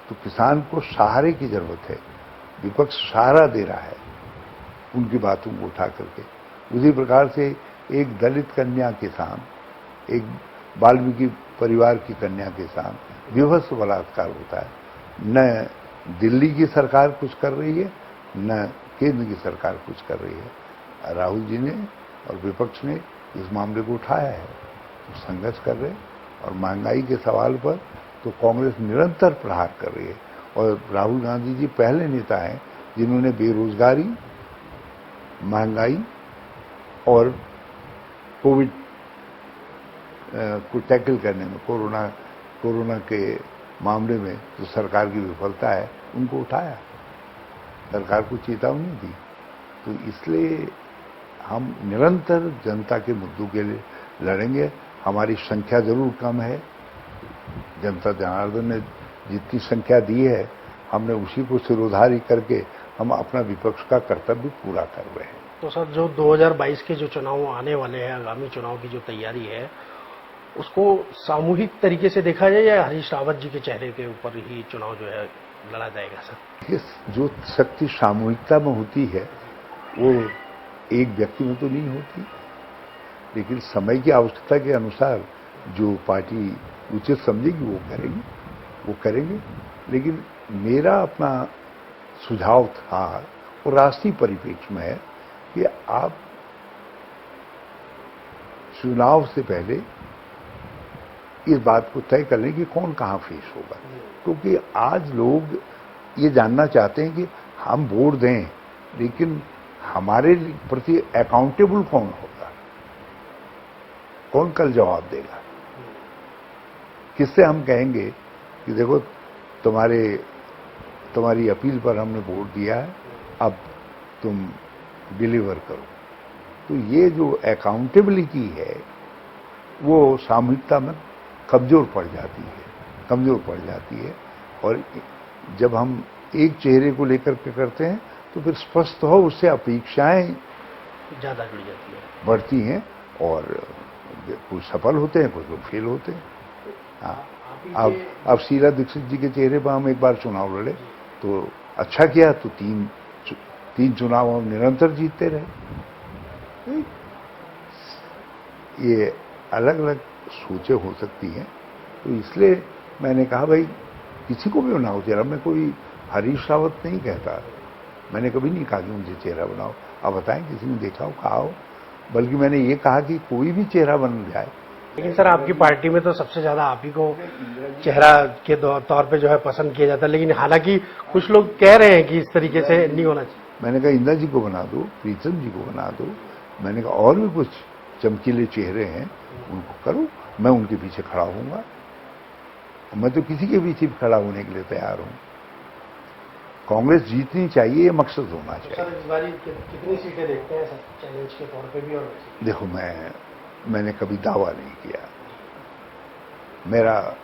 तो किसान को सहारे की जरूरत है। विपक्ष सहारा दे रहा है उनकी बातों को उठा करके। उसी प्रकार से एक दलित कन्या किसान, एक वाल्मीकि परिवार की कन्या किसान विभत्स बलात्कार होता है। न दिल्ली की सरकार कुछ कर रही है, न केंद्र की सरकार कुछ कर रही है। राहुल जी ने और विपक्ष ने इस मामले को उठाया है, तो संघर्ष कर रहे हैं। और महंगाई के सवाल पर तो कांग्रेस निरंतर प्रहार कर रही है। और राहुल गांधी जी पहले नेता हैं जिन्होंने बेरोजगारी, महंगाई और कोविड को टैकल करने में, कोरोना के मामले में जो सरकार की विफलता है उनको उठाया, सरकार को चेतावनी दी। तो इसलिए हम निरंतर जनता के मुद्दों के लिए लड़ेंगे। हमारी संख्या जरूर कम है, जनता जनार्दन ने जितनी संख्या दी है हमने उसी को सिरोधारी करके हम अपना विपक्ष का कर्तव्य पूरा कर रहे हैं। तो सर, जो 2022 के जो चुनाव आने वाले हैं, आगामी चुनाव की जो तैयारी है, उसको सामूहिक तरीके से देखा जाए या हरीश रावत जी के चेहरे के ऊपर ही चुनाव जो है लड़ा जाएगा सर? जो शक्ति सामूहिकता में होती है वो एक व्यक्ति में तो नहीं होती, लेकिन समय की आवश्यकता के अनुसार जो पार्टी उचित समझेगी वो करेंगे। लेकिन मेरा अपना सुझाव था और राष्ट्रीय परिप्रेक्ष्य में है कि आप चुनाव से पहले इस बात को तय कर लें कि कौन कहां फेस होगा। क्योंकि आज लोग ये जानना चाहते हैं कि हम वोट दें, लेकिन हमारे प्रति अकाउंटेबल कौन होगा, कौन कल जवाब देगा। किससे हम कहेंगे कि देखो तुम्हारी अपील पर हमने वोट दिया है, अब तुम डिलीवर करो। तो ये जो अकाउंटेबिलिटी है वो सामूहिकता में कमजोर पड़ जाती है। और जब हम एक चेहरे को लेकर के करते हैं तो फिर स्पष्ट हो उससे अपेक्षाएं ज्यादा बढ़ती हैं और कुछ सफल होते हैं, कुछ लोग फेल होते हैं। हाँ, अब शीला दीक्षित जी के चेहरे पर हम एक बार चुनाव लड़े तो अच्छा किया, तो तीन चुनाव हम निरंतर जीतते रहे। ये अलग अलग सोचें हो सकती हैं, तो इसलिए मैंने कहा भाई किसी को भी बनाओ चेहरा। मैं कोई हरीश रावत नहीं कहता, मैंने कभी नहीं कहा कि मुझे चेहरा बनाओ। आप बताएं किसी ने देखा हो, कहा हो? बल्कि मैंने ये कहा कि कोई भी चेहरा बन जाए। लेकिन सर, आपकी पार्टी में तो सबसे ज्यादा आप ही को चेहरा के तौर पे जो है पसंद किया जाता है, लेकिन हालांकि कुछ लोग कह रहे हैं कि इस तरीके से नहीं होना चाहिए। मैंने कहा इंदिरा जी को बना दो, प्रीतम जी को बना दो। मैंने कहा और भी कुछ चमकीले चेहरे हैं उनको करो, मैं उनके पीछे खड़ा होऊंगा। मैं तो किसी के पीछे खड़ा होने के लिए तैयार हूं। कांग्रेस जीतनी चाहिए, ये मकसद होना चाहिए। इस बार कितनी सीटें देखते हैं सर, चैलेंज के तौर पे भी? और देखो मैंने कभी दावा नहीं किया। मेरा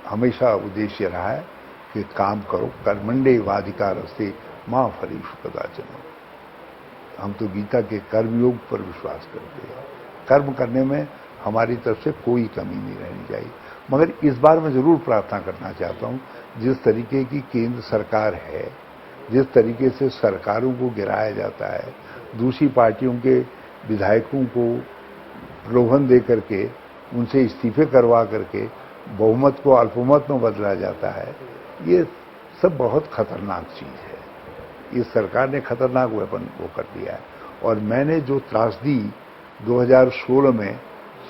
हमेशा उद्देश्य रहा है कि काम करो, कर्मण्येवाधिकारस्ते मा फलेषु कदाचन। हम तो गीता के कर्मयोग पर विश्वास करते हैं। कर्म करने में हमारी तरफ से कोई कमी नहीं रहनी चाहिए। मगर इस बार मैं जरूर प्रार्थना करना चाहता हूं, जिस तरीके की केंद्र सरकार है, जिस तरीके से सरकारों को गिराया जाता है, दूसरी पार्टियों के विधायकों को प्रलोभन दे करके उनसे इस्तीफे करवा करके बहुमत को अल्पमत में बदला जाता है, ये सब बहुत खतरनाक चीज है। इस सरकार ने खतरनाक वेपन वो कर दिया है। और मैंने जो त्रासदी 2016 में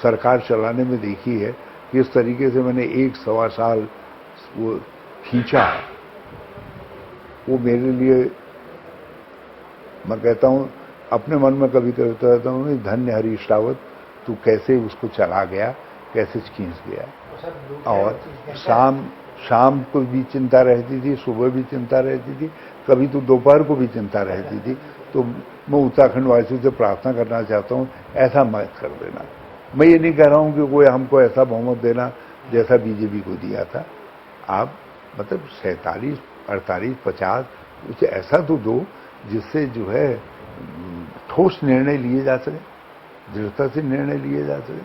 सरकार चलाने में देखी है, किस तरीके से मैंने 1-1.25 साल वो खींचा, वो मेरे लिए, मैं कहता हूं अपने मन में कभी कहता रहता हूं, धन्य हरीश रावत, तू कैसे उसको चला गया, कैसे खींच गया। और शाम को भी चिंता रहती थी, सुबह भी चिंता रहती थी, कभी तो दोपहर को भी चिंता रहती थी। तो मैं उत्तराखंड वासियों से प्रार्थना करना चाहता हूं, ऐसा मत कर देना। मैं ये नहीं कह रहा हूं कि कोई हमको ऐसा बहुमत देना जैसा बीजेपी को दिया था। आप मतलब 47, 48, 50 कुछ ऐसा तो दो जिससे जो है ठोस निर्णय लिए जा सके, दृढ़ता से निर्णय लिए जा सके।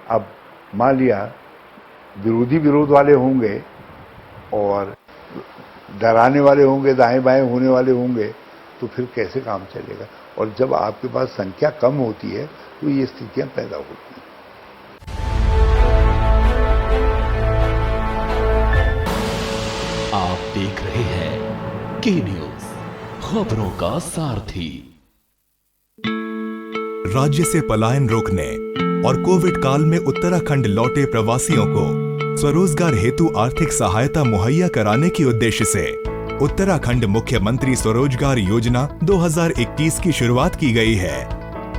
अब मान लिया विरोध वाले होंगे और डराने वाले होंगे, दाएं बाएं होने वाले होंगे, तो फिर कैसे काम चलेगा। और जब आपके पास संख्या कम होती है तो ये स्थितियां पैदा होती हैं। आप देख रहे हैं के न्यूज, खबरों का सारथी। राज्य से पलायन रोकने और कोविड काल में उत्तराखंड लौटे प्रवासियों को स्वरोजगार हेतु आर्थिक सहायता मुहैया कराने के उद्देश्य से उत्तराखंड मुख्यमंत्री स्वरोजगार योजना 2021 की शुरुआत की गई है।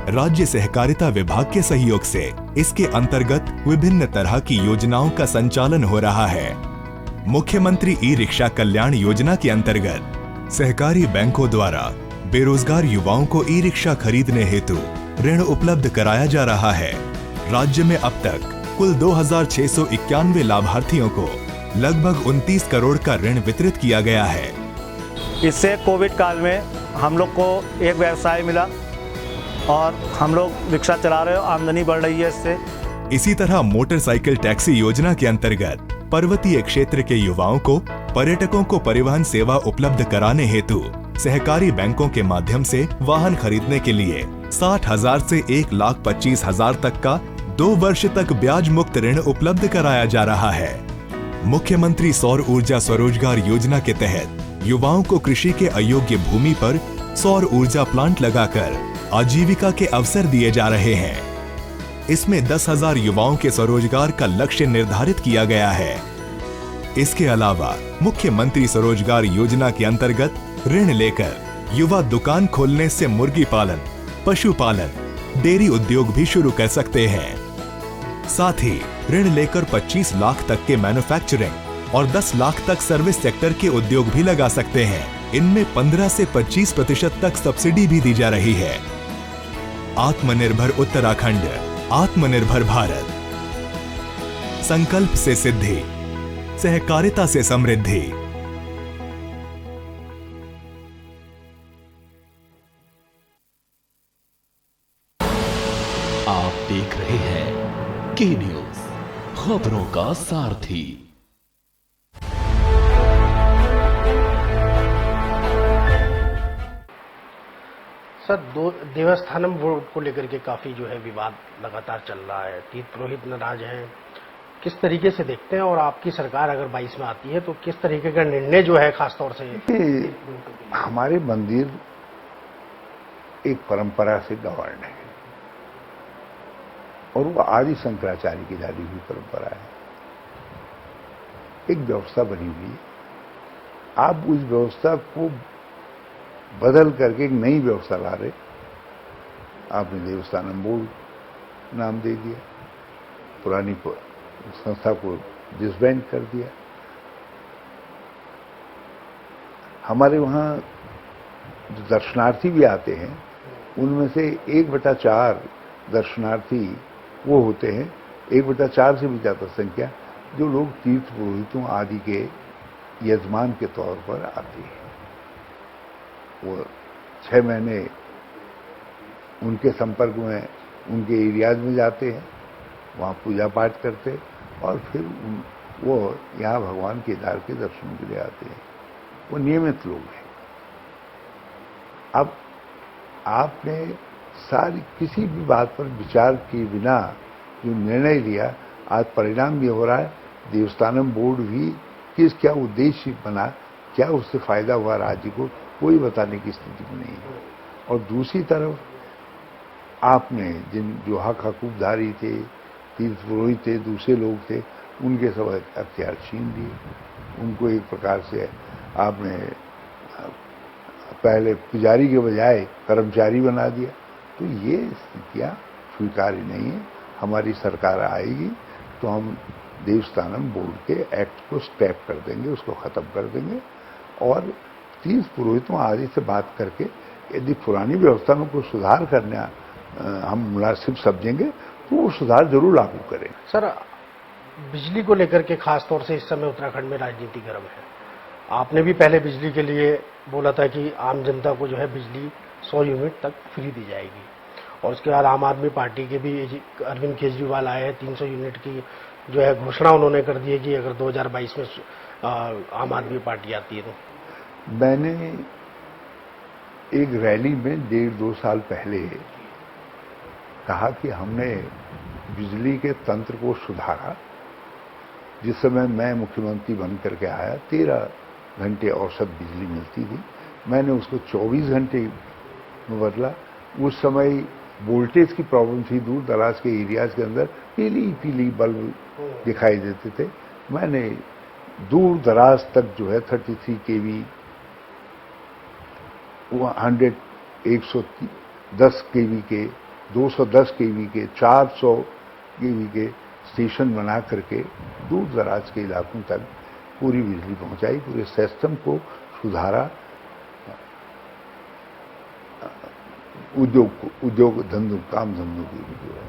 राज्य सहकारिता विभाग के सहयोग से इसके अंतर्गत विभिन्न तरह की योजनाओं का संचालन हो रहा है। मुख्यमंत्री ई रिक्शा कल्याण योजना के अंतर्गत सहकारी बैंकों द्वारा बेरोजगार युवाओं को ई रिक्शा खरीदने हेतु ऋण उपलब्ध कराया जा रहा है। राज्य में अब तक कुल 2691 लाभार्थियों को लगभग 29 करोड़ का ऋण वितरित किया गया है। इससे कोविड काल में हम लोग को एक व्यवसाय मिला और हम लोग रिक्शा चला रहे हो, आमदनी बढ़ रही है इससे। इसी तरह मोटरसाइकिल टैक्सी योजना के अंतर्गत पर्वतीय क्षेत्र के युवाओं को, पर्यटकों को परिवहन सेवा उपलब्ध कराने हेतु सहकारी बैंकों के माध्यम से वाहन खरीदने के लिए 60,000 से 1,25,000 तक का 2 वर्ष तक ब्याज मुक्त ऋण उपलब्ध कराया जा रहा है। मुख्यमंत्री सौर ऊर्जा स्वरोजगार योजना के तहत युवाओं को कृषि के अयोग्य भूमि पर सौर ऊर्जा प्लांट लगाकर आजीविका के अवसर दिए जा रहे हैं। इसमें 10,000 युवाओं के स्वरोजगार का लक्ष्य निर्धारित किया गया है। इसके अलावा मुख्यमंत्री स्वरोजगार योजना के अंतर्गत ऋण लेकर युवा दुकान खोलने से मुर्गी पालन, पशुपालन, डेयरी उद्योग भी शुरू कर सकते हैं। साथ ही ऋण लेकर 25 लाख तक के मैन्युफैक्चरिंग और 10 लाख तक सर्विस सेक्टर के उद्योग भी लगा सकते हैं। इनमें 15 से 25% तक सब्सिडी भी दी जा रही है। आत्मनिर्भर उत्तराखंड, आत्मनिर्भर भारत। संकल्प से सिद्धि, सहकारिता से समृद्धि। आप देख रहे हैं के न्यूज, खबरों का सारथी। सर, देवस्थानम बोर्ड को लेकर के काफी जो है विवाद लगातार चल रहा है। तीर्थ पुरोहित नाराज हैं, किस तरीके से देखते हैं? और आपकी सरकार अगर 22 में आती है तो किस तरीके का निर्णय जो है खासतौर से? हमारे मंदिर एक परंपरा से गवर्न है और वो आदि शंकराचार्य की डाली हुई परंपरा है। एक व्यवस्था बनी हुई है, आप उस व्यवस्था को बदल करके एक नई व्यवस्था ला रहे। आपने देवस्थानम बोर्ड नाम दे दिया, पुरानी संस्था को डिसबैंड कर दिया। हमारे वहां जो दर्शनार्थी भी आते हैं उनमें से 1/4 दर्शनार्थी वो होते हैं, 1/4 से भी ज्यादा संख्या जो लोग तीर्थ पुरोहितों आदि के यजमान के तौर पर आते हैं। वो 6 महीने उनके संपर्क में, उनके एरियाज में जाते हैं, वहाँ पूजा पाठ करते और फिर वो यहाँ भगवान केदार के दर्शन के लिए आते हैं। वो नियमित लोग हैं। अब आपने सारी किसी भी बात पर विचार किए बिना जो निर्णय लिया, आज परिणाम ये हो रहा है। देवस्थानम बोर्ड भी क्या उद्देश्य बना, क्या उससे फायदा हुआ राज्य को, कोई बताने की स्थिति में नहीं है। और दूसरी तरफ आपने जो हक हकूकधारी थे, तीर्थ पुरोहित थे, दूसरे लोग थे, उनके सब अख्तियार छीन लिए। उनको एक प्रकार से आपने पहले पुजारी के बजाय कर्मचारी बना दिया। तो ये स्थितियां स्वीकार्य नहीं है। हमारी सरकार आएगी तो हम देवस्थानम बोर्ड के एक्ट को स्क्रैप कर देंगे, उसको खत्म कर देंगे और तीर्थ पुरोहितों आदि से बात करके यदि पुरानी व्यवस्था में कोई सुधार करना हम मुनासिब समझेंगे तो वो सुधार जरूर लागू करें। सर, बिजली को लेकर के खासतौर से इस समय उत्तराखंड में राजनीति गर्म है। आपने भी पहले बिजली के लिए बोला था कि आम जनता को जो है बिजली 100 यूनिट तक फ्री दी जाएगी और उसके बाद आम आदमी पार्टी के भी अरविंद केजरीवाल आए हैं, 300 यूनिट की जो है घोषणा उन्होंने कर दी है कि अगर 2022 में आम आदमी पार्टी आती है तो। मैंने एक रैली में 1.5-2 साल पहले कहा कि हमने बिजली के तंत्र को सुधारा। जिस समय मैं मुख्यमंत्री बन करके आया 13 घंटे औसत बिजली मिलती थी, मैंने उसको 24 घंटे में बदला। उस समय वोल्टेज की प्रॉब्लम थी, दूर दराज के एरियाज के अंदर पीली पीली बल्ब दिखाई देते थे। मैंने दूर दराज तक जो है 33 केवी, 110 केवी के, 210 केवी के, 400 केवी के स्टेशन बना करके दूर दराज के इलाकों तक पूरी बिजली पहुंचाई, पूरे सिस्टम को सुधारा। उद्योग धंधों, काम धंधों की जो है,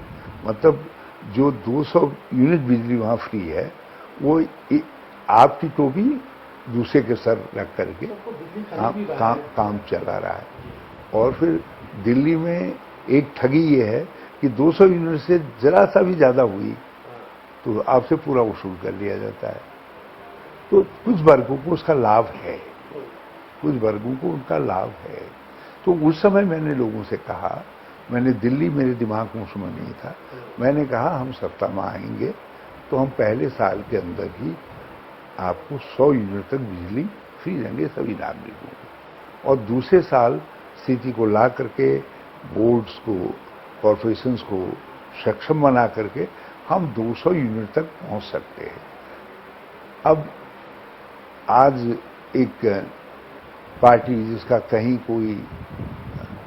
मतलब जो 200 यूनिट बिजली वहां फ्री है, वो आपकी टोपी दूसरे के सर रख करके काम चला रहा है। और फिर दिल्ली में एक ठगी ये है कि 200 यूनिट से जरा सा भी ज्यादा हुई तो आपसे पूरा वसूल कर लिया जाता है। तो कुछ वर्गों को उसका लाभ है, कुछ वर्गों को उनका लाभ है। तो उस समय मैंने लोगों से कहा, मैंने दिल्ली, मेरे दिमाग में उस समय नहीं था, मैंने कहा हम सत्ता में आएंगे तो हम पहले साल के अंदर ही आपको 100 यूनिट तक बिजली फ्री देंगे सभी नागरिकों को। और दूसरे साल स्थिति को ला करके बोर्ड्स को, कॉरपोरेशंस को सक्षम बना करके हम 200 यूनिट तक पहुंच सकते हैं। अब आज एक पार्टी जिसका कहीं कोई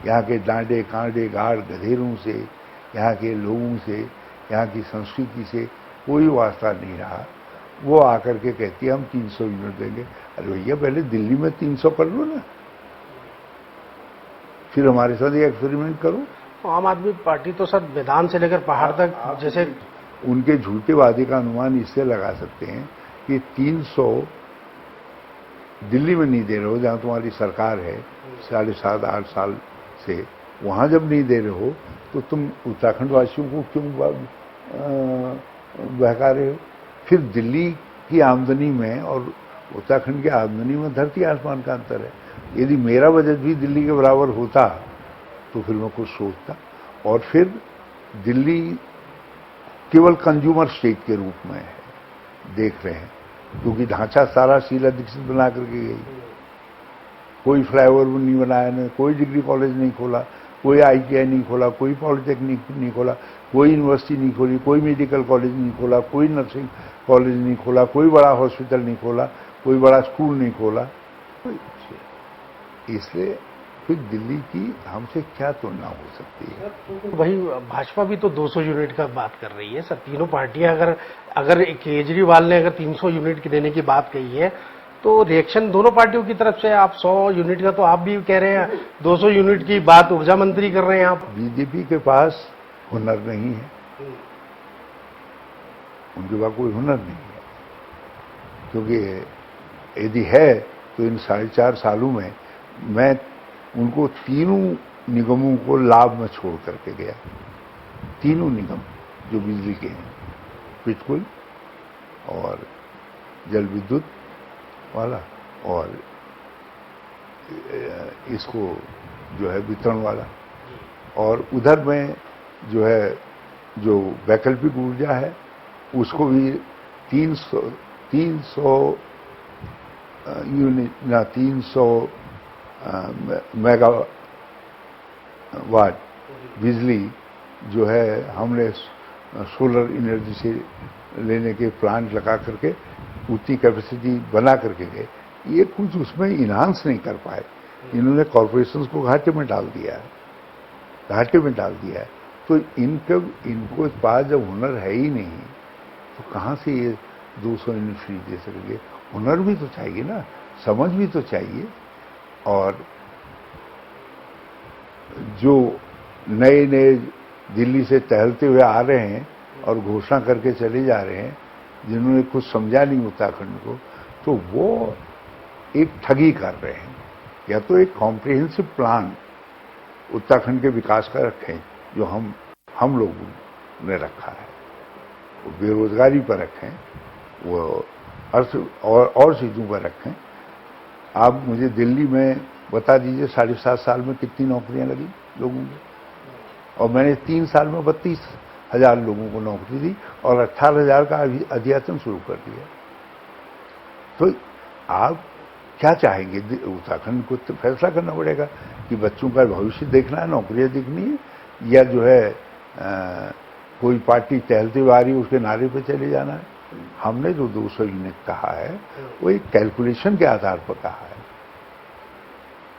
यहाँ के डांडे कांडे गाड़ गधेरों से, यहाँ के लोगों से, यहाँ की संस्कृति से कोई वास्ता नहीं रहा, वो आकर के कहती है हम 300 यूनिट देंगे। अरे भैया पहले दिल्ली में 300 कर लो ना, फिर हमारे साथ ये एक्सपेरिमेंट करो। तो आम आदमी पार्टी तो सर मैदान से लेकर पहाड़ तक, जैसे उनके झूठे वादे का अनुमान इससे लगा सकते हैं कि 300 दिल्ली में नहीं दे रहे हो, जहां तुम्हारी सरकार है 7.5-8 साल से, वहां जब नहीं दे रहे हो तो तुम उत्तराखंड वासियों को क्यों बहका रहे हो? फिर दिल्ली की आमदनी में और उत्तराखंड की आमदनी में धरती आसमान का अंतर है। यदि मेरा बजट भी दिल्ली के बराबर होता तो फिर मैं कुछ सोचता। और फिर दिल्ली केवल कंज्यूमर स्टेट के रूप में देख रहे हैं, क्योंकि ढांचा सारा शीला दीक्षित बना करके गई। कोई फ्लाईओवर नहीं बनाया, ने कोई डिग्री कॉलेज नहीं खोला, कोई ITI नहीं खोला, कोई पॉलिटेक्निक नहीं खोला, कोई यूनिवर्सिटी नहीं खोली, कोई मेडिकल कॉलेज नहीं खोला, कोई नर्सिंग कॉलेज नहीं खोला, कोई बड़ा हॉस्पिटल नहीं खोला, कोई बड़ा स्कूल नहीं खोला। इसलिए फिर दिल्ली की हमसे क्या तुलना हो सकती है? तो वही भाजपा भी तो 200 यूनिट का बात कर रही है सर। तीनों पार्टियां अगर केजरीवाल ने अगर 300 यूनिट की देने की बात कही है तो रिएक्शन दोनों पार्टियों की तरफ से, आप 100 यूनिट का तो आप भी कह रहे हैं, 200 यूनिट की बात ऊर्जा मंत्री कर रहे हैं आप। बीजेपी के पास हुनर नहीं है, उनके पास कोई हुनर नहीं है, क्योंकि यदि है तो इन 4.5 सालों में मैं उनको तीनों निगमों को लाभ में छोड़ करके गया। तीनों निगम जो बिजली के हैं, पिटकुल और जल विद्युत वाला और इसको जो है वितरण वाला, और उधर में जो है जो वैकल्पिक ऊर्जा है उसको भी 300 यूनिट ना 300 मेगावाट बिजली जो है हमने सोलर एनर्जी से लेने के प्लांट लगा करके उतनी कैपेसिटी बना करके गए। ये कुछ उसमें इन्हांस नहीं कर पाए, इन्होंने कॉरपोरेशंस को घाटे में डाल दिया है। तो इनको पास जब हुनर है ही नहीं तो कहां से ये 200 यूनिट फ्री दे सकेंगे? हुनर भी तो चाहिए ना, समझ भी तो चाहिए। और जो नए दिल्ली से टहलते हुए आ रहे हैं और घोषणा करके चले जा रहे हैं, जिन्होंने कुछ समझा नहीं उत्तराखंड को, तो वो एक ठगी कर रहे हैं। या तो एक कॉम्प्रिहेंसिव प्लान उत्तराखंड के विकास का रखें जो हम लोगों ने रखा है, बेरोजगारी पर रखें, वो अर्थ और चीज़ों पर रखें। आप मुझे दिल्ली में बता दीजिए 7.5 साल में कितनी नौकरियां लगी लोगों की, और मैंने 3 साल में 32,000 लोगों को नौकरी दी और 18,000 का अध्यासन शुरू कर दिया। तो आप क्या चाहेंगे? उत्तराखंड को तो फैसला करना पड़ेगा कि बच्चों का भविष्य देखना है, नौकरियां देखनी है, या जो है कोई पार्टी टहलते हुए आ रही है उसके नारे पे चले जाना है। हमने जो 200 यूनिट कहा है वो एक कैलकुलेशन के आधार पर कहा है,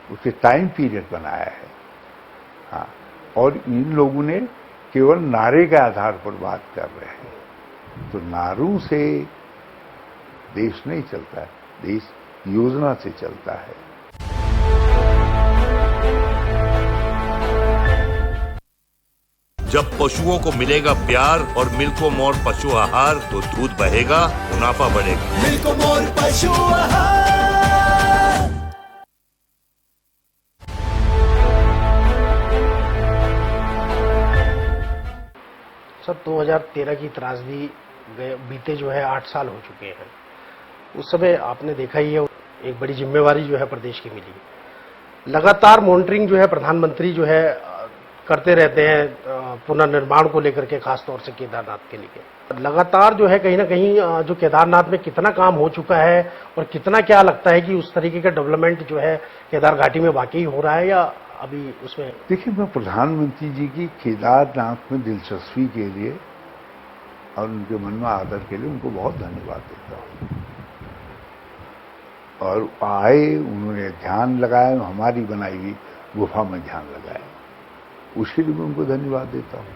उसके टाइम पीरियड बनाया है। हाँ, और इन लोगों ने केवल नारे के आधार पर बात कर रहे हैं। तो नारों से देश नहीं चलता है, देश योजना से चलता है। जब पशुओं को मिलेगा प्यार और मिल्को मोर पशु आहार तो दूध बहेगा, मुनाफा बढ़ेगा। मिल्को मोर पशु आहार। सर 2013 की त्रासदी बीते जो है 8 साल हो चुके हैं। उस समय आपने देखा ही है, एक बड़ी जिम्मेवारी जो है प्रदेश की मिली। लगातार मॉनिटरिंग जो है प्रधानमंत्री जो है करते रहते हैं पुनर्निर्माण को लेकर के, खास तौर से केदारनाथ के लिए। लगातार जो है कहीं ना कहीं जो केदारनाथ में कितना काम हो चुका है और कितना क्या लगता है कि उस तरीके का डेवलपमेंट जो है केदार घाटी में वाकई हो रहा है या अभी उसमें? देखिए, मैं प्रधानमंत्री जी की केदारनाथ में दिलचस्पी के लिए और उनके मन में आदर के लिए उनको बहुत धन्यवाद देता हूँ। और आए, उन्होंने ध्यान लगाया, हमारी बनाई हुई गुफा में ध्यान लगाया, उसके लिए मैं उनको धन्यवाद देता हूँ।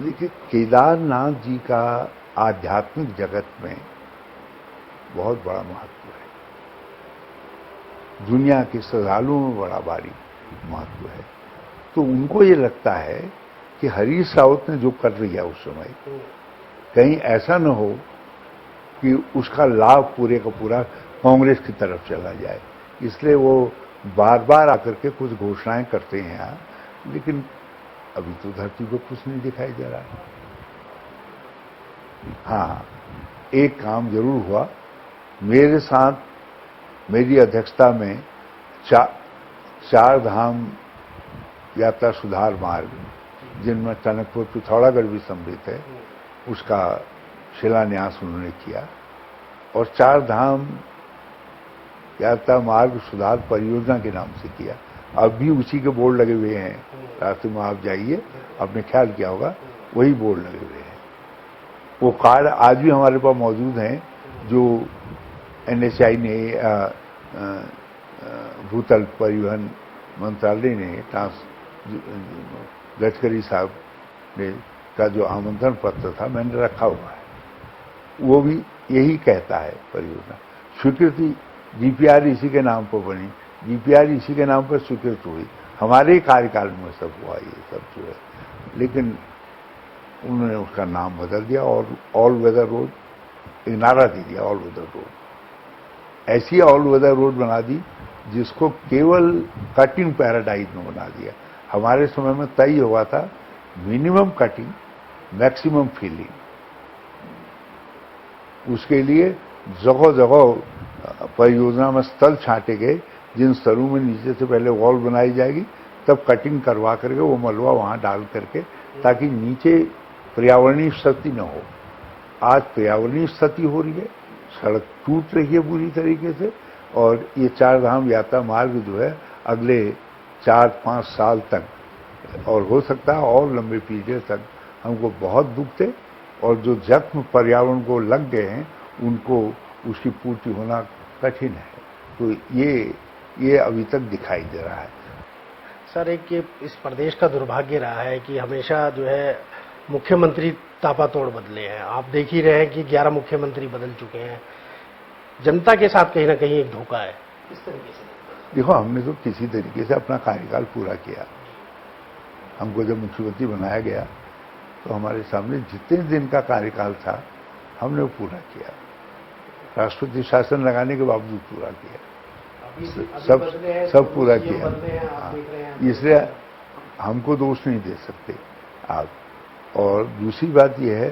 देखिए, केदारनाथ जी का आध्यात्मिक जगत में बहुत बड़ा महत्व है, दुनिया के श्रद्धालुओं में बड़ा भारी महत्व है। तो उनको ये लगता है कि हरीश रावत ने जो कर लिया उस समय, कहीं ऐसा न हो कि उसका लाभ पूरे का पूरा कांग्रेस की तरफ चला जाए, इसलिए वो बार बार आकर के कुछ घोषणाएं करते हैं यहाँ, लेकिन अभी तो धरती पर कुछ नहीं दिखाई दे रहा। हाँ, एक काम जरूर हुआ, मेरे साथ मेरी अध्यक्षता में चार धाम यात्रा सुधार मार्ग, जिनमें टनकपुर पिथौरागढ़ भी सम्मिलित है, उसका शिलान्यास उन्होंने किया। और 4 धाम यात्रा मार्ग सुधार परियोजना के नाम से किया। अब भी उसी के बोर्ड लगे हुए हैं, रास्ते में आप जाइए, आपने ख्याल किया होगा, वही बोर्ड लगे हुए हैं। वो कार्ड आज भी हमारे पास मौजूद हैं, जो NHAI ने भूतल परिवहन मंत्रालय ने गडकरी साहब ने का जो आमंत्रण पत्र था, मैंने रखा हुआ है। वो भी यही कहता है, परियोजना स्वीकृति DPR इसी के नाम पर बनी, DPR इसी के नाम पर स्वीकृत हुई, हमारे कार्यकाल में सब हुआ ये सब जो है। लेकिन उन्होंने उसका नाम बदल दिया और ऑल वेदर रोड, एक नारा दे दिया, ऑल वेदर रोड। ऐसी ऑल वेदर रोड बना दी जिसको केवल कटिंग पैराडाइज में बना दिया। हमारे समय में तय हुआ था मिनिमम कटिंग, मैक्सिमम फिलिंग। उसके लिए जगह जगह परियोजना में स्थल छांटे गए, जिन स्तरों में नीचे से पहले वॉल बनाई जाएगी, तब कटिंग करवा करके वो मलबा वहां डाल करके, ताकि नीचे पर्यावरणीय क्षति न हो। आज पर्यावरणीय क्षति हो रही है, सड़क टूट रही है पूरी तरीके से, और ये 4 धाम यात्रा मार्ग जो है अगले 4-5 साल तक, और हो सकता है और लंबे पीरियड तक, हमको बहुत दुख थे। और जो जख्म पर्यावरण को लग गए हैं, उनको उसकी पूर्ति होना कठिन है। तो ये अभी तक दिखाई दे रहा है। सर, एक ये इस प्रदेश का दुर्भाग्य रहा है कि हमेशा जो है मुख्यमंत्री तापातोड़ बदले हैं। आप देख ही रहे हैं कि 11 मुख्यमंत्री बदल चुके हैं। जनता के साथ कहीं ना कहीं एक धोखा है। इस तरीके से देखो, हमने तो किसी तरीके से अपना कार्यकाल पूरा किया। हमको जब मुख्यमंत्री बनाया गया तो हमारे सामने जितने दिन का कार्यकाल था, हमने वो पूरा किया। राष्ट्रपति शासन लगाने के बावजूद पूरा किया, सब पूरा किया। इसलिए हमको दोष नहीं दे सकते आप। और दूसरी बात यह है,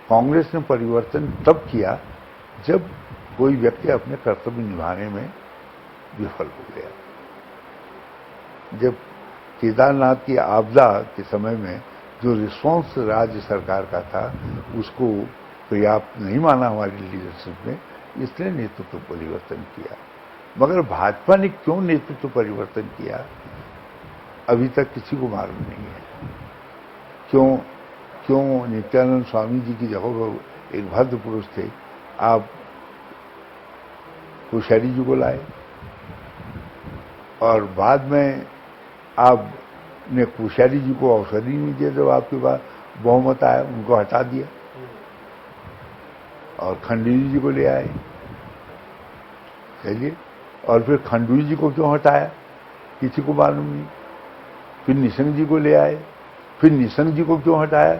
कांग्रेस ने परिवर्तन तब किया जब कोई व्यक्ति अपने कर्तव्य निभाने में विफल हो गया। जब केदारनाथ की आपदा के समय में जो रिस्पॉन्स राज्य सरकार का था उसको पर्याप्त नहीं माना हमारी लीडरशिप ने, इसने नेतृत्व परिवर्तन किया। मगर भाजपा ने क्यों नेतृत्व परिवर्तन किया अभी तक किसी को मालूम नहीं है। क्यों नित्यानंद स्वामी जी की जगह पर एक भद्र पुरुष थे, आप कोश्यारी जी को लाए और बाद में आपने कोश्यारी जी को अवसर ही नहीं दिया। जब आपके पास बहुमत आया उनको हटा दिया और खंडूरी जी को ले आए। चलिए, और फिर खंडूरी जी को क्यों हटाया किसी को मालूम नहीं। फिर निशंक जी को ले आए, फिर निशंक जी को क्यों हटाया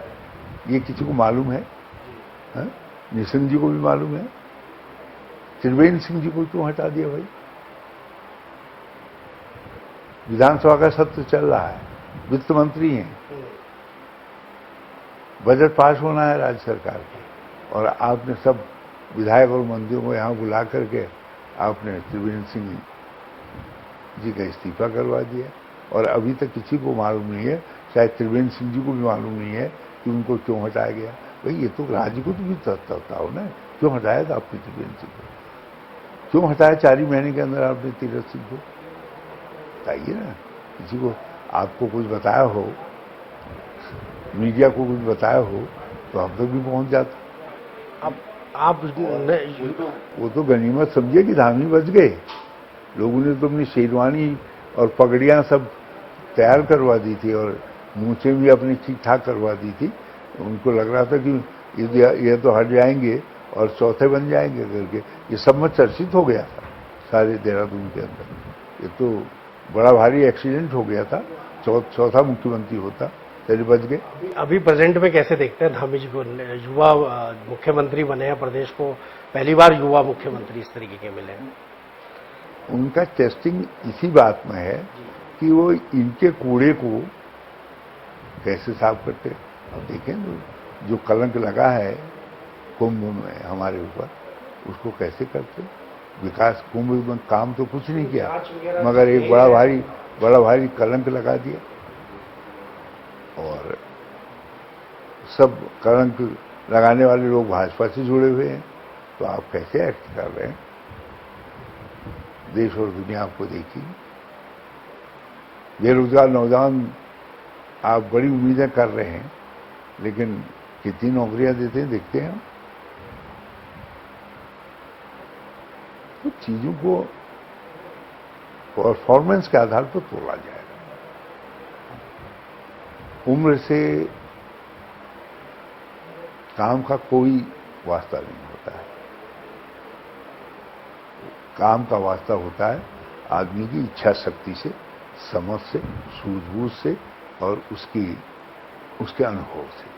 ये किसी को मालूम है? निशंक जी को भी मालूम है। त्रिवेंद्र सिंह जी को क्यों हटा दिया भाई? विधानसभा का सत्र चल रहा है, वित्त मंत्री हैं, बजट पास होना है राज्य सरकार की, और आपने सब विधायक और मंत्रियों को यहां बुला करके आपने त्रिवेंद्र सिंह जी का इस्तीफा करवा दिया। और अभी तक किसी को मालूम नहीं है, शायद त्रिवेंद्र सिंह जी को भी मालूम नहीं है कि उनको क्यों हटाया गया। भाई ये तो राज्य को तो भी तत्ता हो ना, क्यों हटाया था आपने त्रिवेंद्र सिंह को? क्यों हटाया 4 ही महीने के अंदर आपने तीरथ सिंह को? बताइए ना, किसी को आपको कुछ बताया हो, मीडिया को कुछ बताया हो तो हम तक भी पहुंच जाता। अब आप वो तो गनीमत समझिए कि धामी बच गए। लोगों ने तो अपनी शेरवानी और पगड़ियां सब तैयार करवा दी थी और मूछे भी अपनी ठीक ठाक करवा दी थी। उनको लग रहा था कि ये तो हट जाएंगे और चौथे बन जाएंगे करके। ये सब में चर्चित हो गया था सारे देहरादून के अंदर। ये तो बड़ा भारी एक्सीडेंट हो गया था, चौथा मुख्यमंत्री होता, चलिए बच गए। अभी प्रेजेंट में कैसे देखते हैं धामी जी को? युवा मुख्यमंत्री बने हैं, प्रदेश को पहली बार युवा मुख्यमंत्री इस तरीके के मिले हैं। उनका टेस्टिंग इसी बात में है कि वो इनके कूड़े को कैसे साफ करते। अब देखें जो कलंक लगा है कुंभ में हमारे ऊपर, उसको कैसे करते। विकास कुंभ में काम तो कुछ नहीं किया, मगर एक बड़ा भारी कलंक लगा दिया। और सब कलंक लगाने वाले लोग भाजपा से जुड़े हुए हैं, तो आप कैसे एक्ट कर रहे हैं? देश और दुनिया आपको देखी। बेरोजगार नौजवान आप बड़ी उम्मीदें कर रहे हैं, लेकिन कितनी नौकरियां देते हैं देखते हैं। तो चीजों को परफॉर्मेंस के आधार पर तोड़ा जाएगा। उम्र से काम का कोई वास्ता नहीं होता है। काम का वास्ता होता है आदमी की इच्छा शक्ति से, समझ से, सूझबूझ से और उसके अनुभव से।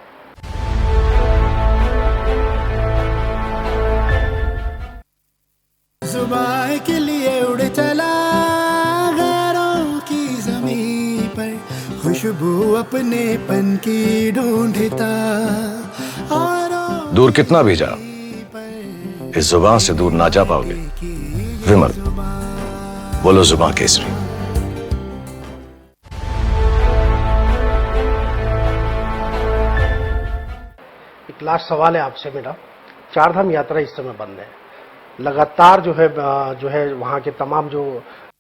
जुबान के लिए उड़ चला गैरों की ज़मीं पर, खुशबू अपनेपन की ढूंढता। दूर कितना भी जाओ, इस जुबान से दूर ना जा पाओगे। विमल, बोलो जुबान केसरी। एक लास्ट सवाल है आपसे मेरा। चारधाम यात्रा इस समय बंद है, लगातार जो है वहाँ के तमाम जो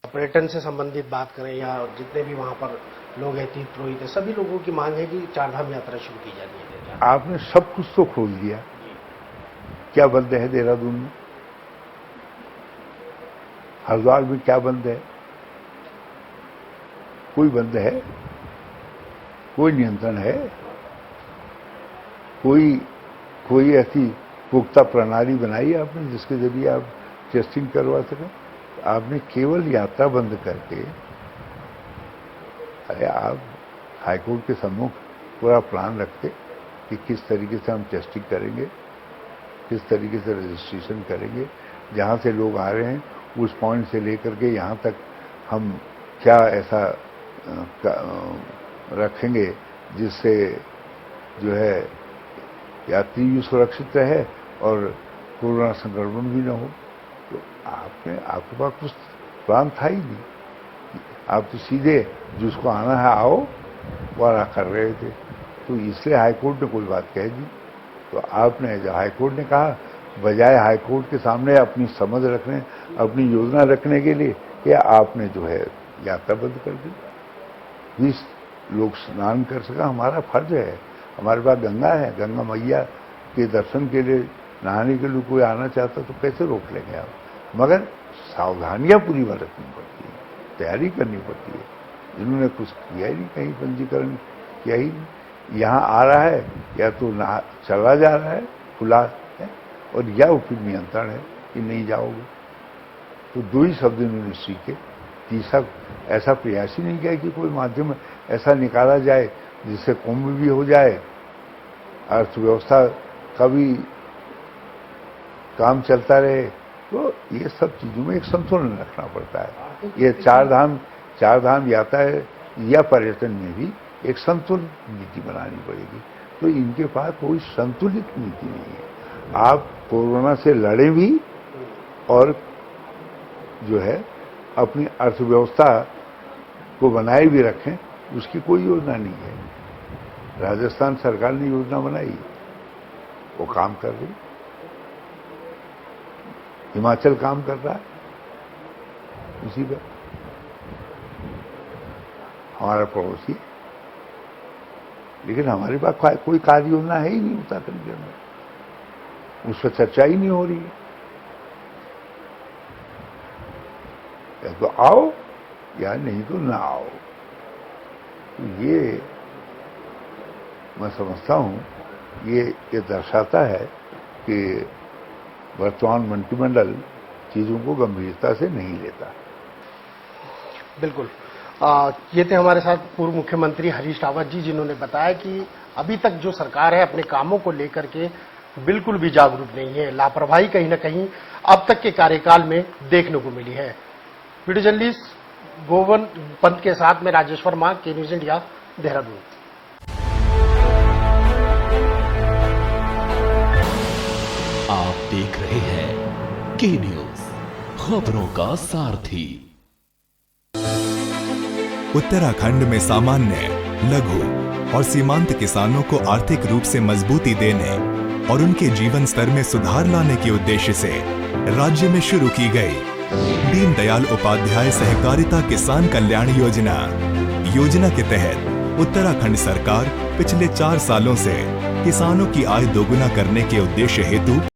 पर्यटन से संबंधित बात करें या जितने भी वहाँ पर लोग हैं, तीर्थ पुरोहित है, सभी लोगों की मांग है कि चारधाम यात्रा शुरू की जानी है। आपने सब कुछ तो खोल दिया, क्या बंद है देहरादून में? हरिद्वार में क्या बंद है? कोई बंद है? कोई नियंत्रण है? कोई ऐसी पुख्ता प्रणाली बनाई आपने जिसके जरिए आप टेस्टिंग करवा सकें? आपने केवल यात्रा बंद करके, अरे आप हाईकोर्ट के सम्मुख पूरा प्लान रखते कि किस तरीके से हम टेस्टिंग करेंगे, किस तरीके से रजिस्ट्रेशन करेंगे, जहाँ से लोग आ रहे हैं उस पॉइंट से लेकर के यहाँ तक हम क्या ऐसा रखेंगे जिससे जो है यात्री भी सुरक्षित रहे और कोरोना संक्रमण भी न हो। तो आपके पास कुछ प्लान था ही नहीं। आप तो सीधे जिसको आना है आओ वाला कर रहे थे। तो इसलिए हाईकोर्ट ने कोई बात कह दी। तो आपने जो हाईकोर्ट ने कहा, बजाय हाईकोर्ट के सामने अपनी समझ रखने, अपनी योजना रखने के लिए, या आपने जो है यात्रा बंद कर दी। 20 लोग स्नान कर सका, हमारा फर्ज है। हमारे पास गंगा है, गंगा मैया के दर्शन के लिए, नहाने के लिए कोई आना चाहता तो कैसे रोक लेंगे आप। मगर सावधानियां पूरी बरतनी पड़ती है, तैयारी करनी पड़ती है। जिन्होंने कुछ किया ही नहीं, कहीं पंजीकरण किया ही नहीं, यहाँ आ रहा है या तो चला जा रहा है खुला है, और या फिर नियंत्रण है कि नहीं जाओगे। तो 2 ही शब्द इन्होंने सीखे। तीसरा ऐसा प्रयास ही नहीं किया कि कोई माध्यम ऐसा निकाला जाए जिससे कुंभ भी हो जाए, अर्थव्यवस्था का भी काम चलता रहे। तो ये सब चीजों में एक संतुलन रखना पड़ता है। ये चार धाम यात्रा या पर्यटन में भी एक संतुलित नीति बनानी पड़ेगी। तो इनके पास कोई संतुलित नीति नहीं है। आप कोरोना से लड़े भी और जो है अपनी अर्थव्यवस्था को बनाए भी रखें, उसकी कोई योजना नहीं है। राजस्थान सरकार ने योजना बनाई, वो काम कर रही। हिमाचल काम कर रहा है उसी पर, हमारा पड़ोसी। लेकिन हमारे पास कोई कार्य योजना है ही नहीं उत्तराखंड के अंदर, उस पर चर्चा ही नहीं हो रही है। या तो आओ या नहीं तो ना आओ। तो ये मैं समझता हूं ये दर्शाता है कि वर्तमान मंत्रिमंडल चीजों को गंभीरता से नहीं लेता। बिल्कुल। ये थे हमारे साथ पूर्व मुख्यमंत्री हरीश रावत जी, जिन्होंने बताया कि अभी तक जो सरकार है अपने कामों को लेकर के बिल्कुल भी जागरूक नहीं है। लापरवाही कहीं ना कहीं अब तक के कार्यकाल में देखने को मिली है। वीडियो जर्नलिस्ट गोवन पंत के साथ में राजेश्वर मां, के न्यूज इंडिया, देहरादून। आप देख रहे हैं के न्यूज, खबरों का सारथी। उत्तराखंड में सामान्य, लघु और सीमांत किसानों को आर्थिक रूप से मजबूती देने और उनके जीवन स्तर में सुधार लाने के उद्देश्य से राज्य में शुरू की गई दीनदयाल उपाध्याय सहकारिता किसान कल्याण योजना के तहत उत्तराखंड सरकार पिछले 4 सालों से किसानों की आय दोगुना करने के उद्देश्य हेतु